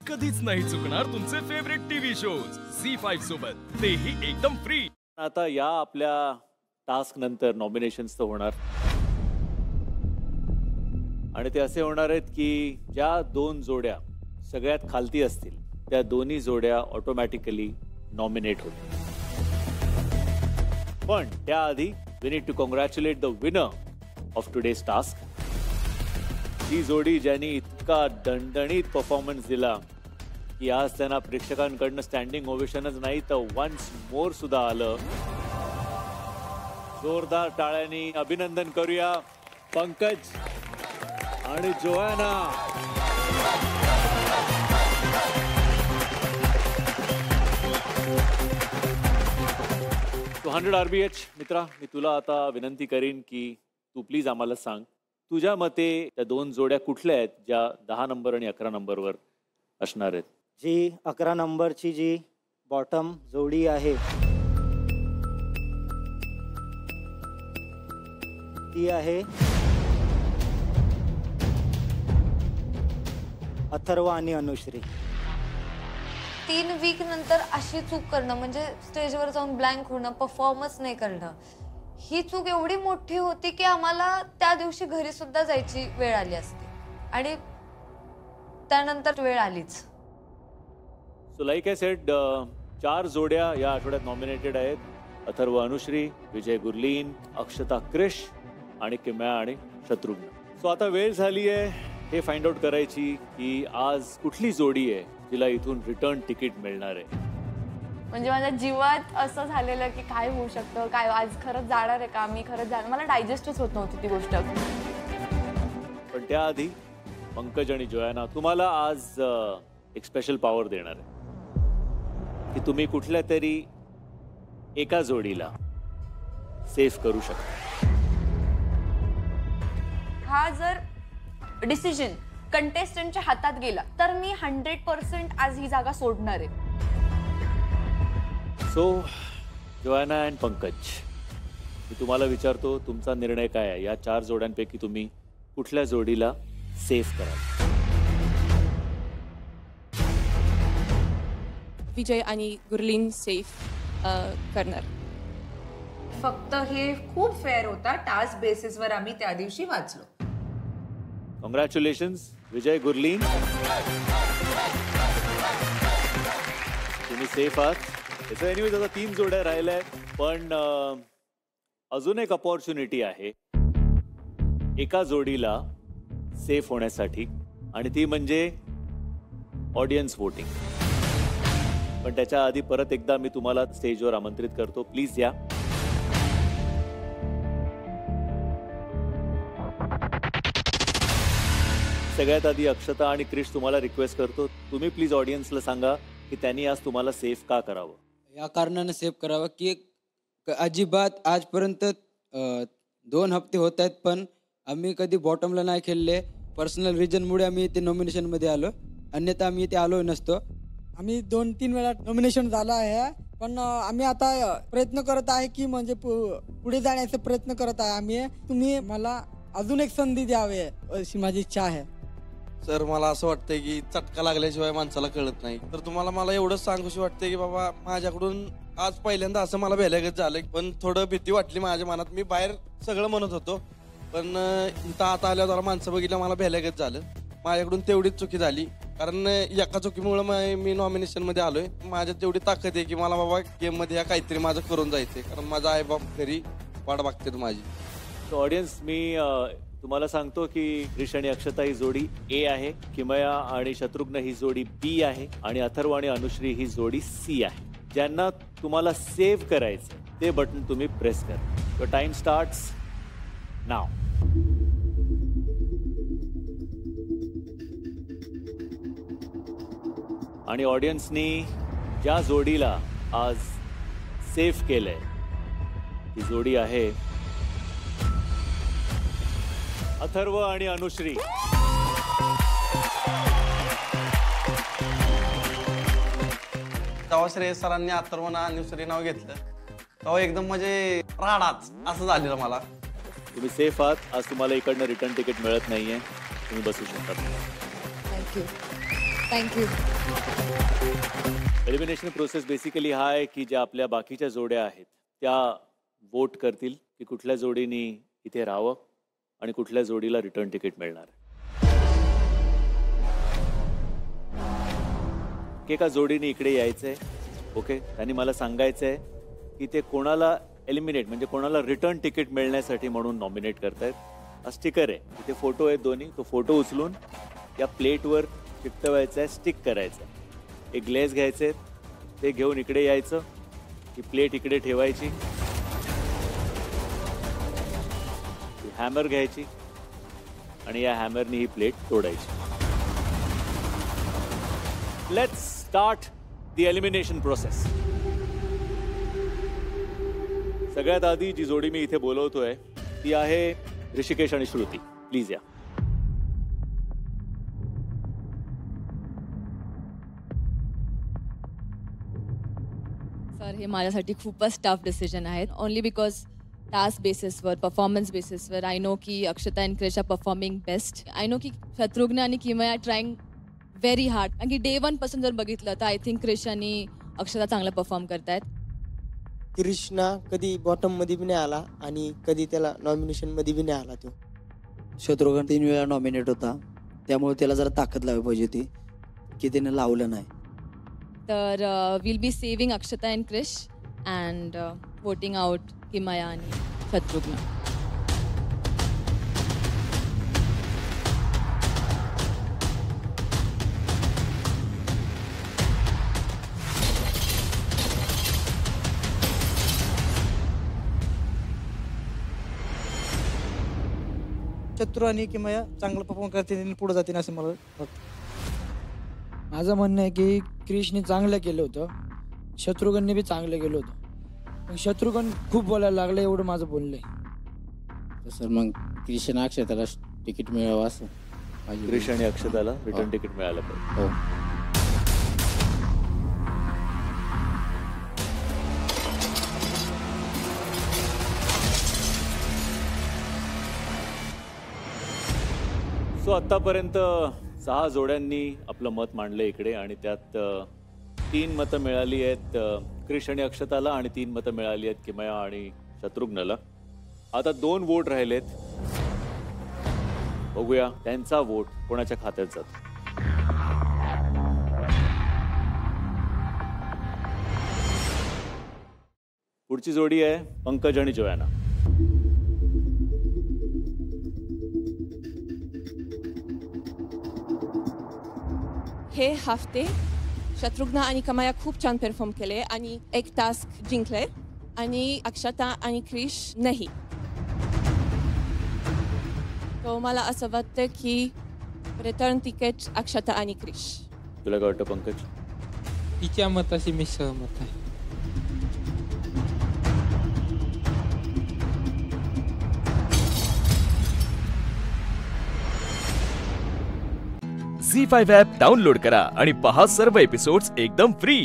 कधीच नाही चुकणार तुमचे फेवरेट टीव्ही शोज झी5 सोबत, तेही एकदम फ्री. आता या आपल्या टास्क नंतर नॉमिनेशन्स तर होणार आणि ते असे होणार आहेत की ज्या दोन जोड्या सगळ्यात खालती असतील त्या दोन्ही जोड्या ऑटोमॅटिकली नॉमिनेट होतील. पण त्याआधी we need to congratulate the winner of today's task. ही जोडी ज्यांनी इतका दणदणीत परफॉर्मन्स दिला की आज त्यांना प्रेक्षकांकडनं स्टँडिंग ओवेशनच नाही तर वन्स मोर सुद्धा आलं. जोरदार टाळ्यांनी अभिनंदन करूया पंकज आणि जोआना. 100 RBH मित्रा, मी तुला आता विनंती करीन की तू प्लीज आम्हाला सांग तुझ्या मते त्या दोन जोड्या कुठल्या आहेत ज्या 10 नंबर आणि 11 नंबरवर असणार आहेत. जी 11 नंबरची जी बॉटम जोडी आहे ती आहे अथर्व आणि अनुश्री. 3 वीक नंतर अशी चूक करणं म्हणजे स्टेजवर जाऊन ब्लँक होणं, परफॉर्मन्स नाही करणं, ही चूक एवढी मोठी होती की आम्हाला त्या दिवशी घरी सुद्धा जायची वेळ आली असती आणि त्यानंतर वेळ आलीच. सो लाईक आय सेड, 4 जोड्या या आठवड्यात नॉमिनेटेड आहेत. अथर्व अनुश्री, विजय गुरलीन, अक्षता क्रिश आणि किमया आणि शत्रुघ्न. सो आता वेळ झाली आहे हे फाइंड आउट करायची की आज कुठली जोडी आहे जिला इथून रिटर्न तिकीट मिळणार आहे. म्हणजे माझ्या जीवात असं झालेलं की काय होऊ शकतं, काय आज खरंच जाणार आहे का, मी खरंच जाणार, मला डायजेस्टच होत नव्हती ती गोष्ट. पण त्याआधी पंकज आणि जोयाना तुम्हाला आज एक स्पेशल पॉवर देणार आहे की तुम्ही कुठल्या तरी एका जोडीला सेफ करू शकता. हा जर डिसिजन कंटेस्टंटच्या हातात गेला तर मी 100% आज ही जागा सोडणार आहे. सो जोयाना अँड पंकज, मी तुम्हाला विचारतो तुमचा निर्णय काय आहे. या 4 जोड्यांपैकी तुम्ही कुठल्या जोडीला सेफ कराल. विजय आणि गुरलीन सेफ करणार. फक्त हे खूप फेअर होता. टास्क बेसिसवर आम्ही त्या दिवशी वाचलो. कॉंग्रॅच्युलेशन्स विजय गुरलीन, तुम्ही सेफ आहात. त्याचं एनिवेज आता 3 जोड्या राहिल्या आहेत पण अजून एक अपॉर्च्युनिटी आहे एका जोडीला सेफ होण्यासाठी आणि ती म्हणजे ऑडियन्स वोटिंग. पण त्याच्या आधी परत एकदा मी तुम्हाला स्टेजवर आमंत्रित करतो, प्लीज या. सगळ्यात आधी अक्षता आणि क्रिश तुम्हाला रिक्वेस्ट करतो, तुम्ही प्लीज ऑडियन्सला सांगा की त्यांनी आज तुम्हाला सेफ का करावं. या कारणाने सेफ करावं की अजिबात आजपर्यंत 2 हफ्ते होत आहेत पण आम्ही कधी बॉटमला नाही खेळले. पर्सनल रिजनमुळे आम्ही इथे नॉमिनेशनमध्ये आलो, अन्यथा आम्ही इथे आलो नसतो. आम्ही 2-3 वेळा नॉमिनेशन झालं आहे पण आम्ही आता प्रयत्न करत आहे की म्हणजे पुढे जाण्याचा प्रयत्न करत आहे आम्ही. तुम्ही मला अजून एक संधी द्यावी अशी माझी इच्छा आहे. सर मला असं वाटतंय की चटका लागल्याशिवाय माणसाला कळत नाही. तर तुम्हाला मला एवढंच सांगूशी वाटतंय की बाबा माझ्याकडून आज पहिल्यांदा असं मला भेल्यागत झालं पण थोडं भीती वाटली माझ्या मनात. मी बाहेर सगळं म्हणत होतो पण इथं आता आल्यावर जरा माणसं बघितलं मला भेल्यागत झालं. माझ्याकडून तेवढीच चुकी झाली कारण एका चुकीमुळे मी नॉमिनेशन मध्ये आलोय. माझ्यात तेवढी ताकद आहे की मला बाबा गेम मध्ये या काहीतरी माझं करून जायचंय कारण माझा आई बाप घरी वाट बघते माझी. सो ऑडियन्स, मी तुम्हाला सांगतो की क्रिश आणि अक्षता ही जोडी ए आहे, किमया आणि शत्रुघ्न ही जोडी बी आहे आणि अथर्व आणि अनुश्री ही जोडी सी आहे. ज्यांना तुम्हाला सेव्ह करायचं ते बटन तुम्ही प्रेस करा. सो टाइम स्टार्ट्स नाव. आणि ऑडियन्सनी ज्या जोडीला आज सेफ केलंय ती जोडी आहे अथर्व आणि अनुश्री. तेव्हा श्रेयस सरांनी अथर्व आणि अनुश्री नाव घेतलं तेव्हा एकदम म्हणजे राडाच असं झालेलं मला. तुम्ही सेफ आहात. आज तुम्हाला इकडनं रिटर्न तिकीट मिळत नाहीये, तुम्ही बसू शकता. Thank you. Thank you. Elimination process basically हा आहे की ज्या आपल्या बाकीच्या जोड्या आहेत त्या वोट करतील की कुठल्या जोडीने इथे राहावं आणि कुठल्या जोडीला रिटर्न तिकीट मिळणार. एका जोडीने इकडे यायचंय. ओके, त्यांनी मला सांगायचंय की ते कोणाला एलिमिनेट म्हणजे कोणाला रिटर्न तिकीट मिळण्यासाठी म्हणून नॉमिनेट करतायत. हा स्टिकर आहे, इथे फोटो आहेत दोन्ही. तो फोटो उचलून या प्लेटवर चिकटवायचा आहे, स्टिक करायचा आहे. एक ग्लेस घ्यायचे, ते घेऊन इकडे यायचं, ही प्लेट इकडे ठेवायची, हॅमर घ्यायची आणि या हॅमरनी ही प्लेट तोडायची. Let's start the elimination process. सगळ्यात आधी जी जोडी मी इथे बोलवतोय ती आहे ऋषिकेश आणि श्रुती. प्लीज या. सर, हे माझ्यासाठी खूपच टफ डिसिजन आहे. ओनली बिकॉज टास्क बेसिसवर, परफॉर्मन्स बेसिसवर आय नो की Akshata and Krish are performing best. I know की शत्रुघ्न आणि किमया ट्राईंग व्हेरी हार्ड. कारण की डे 1 पासून जर बघितलं तर आय थिंक क्रिश आणि अक्षता चांगलं परफॉर्म करतायत. क्रिशना कधी बॉटम मध्ये बी नाही आला आणि कधी त्याला नॉमिनेशन मध्ये बी नाही आला. तो शत्रुघ्न 3 वेळा नॉमिनेट होता, त्यामुळे त्याला जरा ताकद लावली पाहिजे होती की त्याने लावलं नाही. तर will be saving Akshata and Krish and voting out Kimaya आणि शत्रुघ्न. शत्रू आणि किमया चांगलं परफॉर्म करतील, पुढे जातील असं मला वाटतं. माझं म्हणणं आहे की क्रिशने चांगलं केलं होतं, शत्रुघ्नने बी चांगलं केलं होतं. शत्रुघ्न खूप बोलायला लागलं, एवढं माझं बोलणं आहे. सर, मग क्रिश आणि अक्षताला तिकीट मिळावं असं. क्रिश आणि अक्षताला रिटर्न तिकीट मिळालं पाहिजे. हो. सो आतापर्यंत 6 जोड्यांनी आपलं मत मांडलं इकडे आणि त्यात 3 मतं मिळाली आहेत क्रिश आणि अक्षताला आणि 3 मतं मिळाली आहेत किमया आणि शत्रुघ्नला. आता 2 वोट राहिलेत. बघूया त्यांचा वोट कोणाच्या खात्यात जातो. पुढची जोडी आहे पंकज आणि जोयाना. हे हफ्ते शत्रुघ्न आणि कमाया खूप छान परफॉर्म केले आणि एक टास्क जिंकले आणि अक्षता आणि क्रिश नाही. तो मला असं वाटतं की रिटर्न तिकीट अक्षता आणि क्रिश. तुला काय वाटतं पंकज? तिच्या मताशी मी सहमत आहे. झी5 ॲप डाउनलोड करा आणि पहा सर्व एपिसोड्स एकदम फ्री.